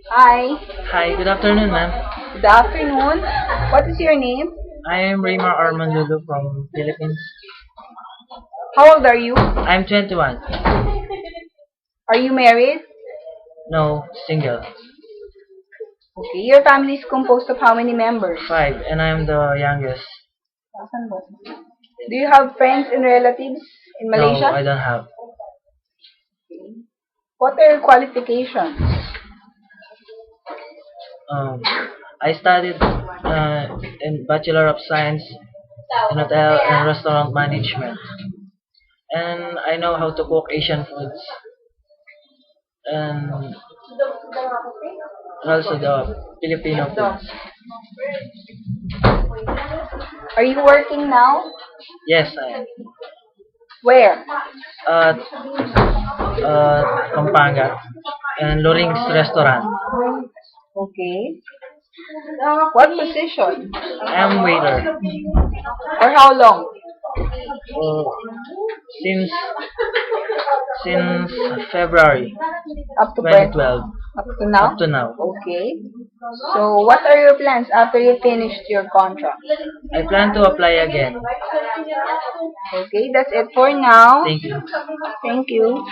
Hi. Hi, good afternoon, ma'am. Good afternoon. What is your name? I am Raymar Armandulu from Philippines. How old are you? I'm 21. Are you married? No, single. Okay. Your family is composed of how many members? 5, and I am the youngest. Do you have friends and relatives in No, Malaysia? I don't have. What are your qualifications? Um, I studied in Bachelor of Science in Hotel and Restaurant Management, and I know how to cook Asian foods and also the Filipino foods. Are you working now? Yes, I am. Where? At Pampanga and Loring's Restaurant. Okay. What position? I am waiter. For how long? Uh, since since February Up to 2012 Up to now? up to now. Okay. So, what are your plans after you finished your contract? I plan to apply again. Okay, that's it for now. Thank you. Thank you.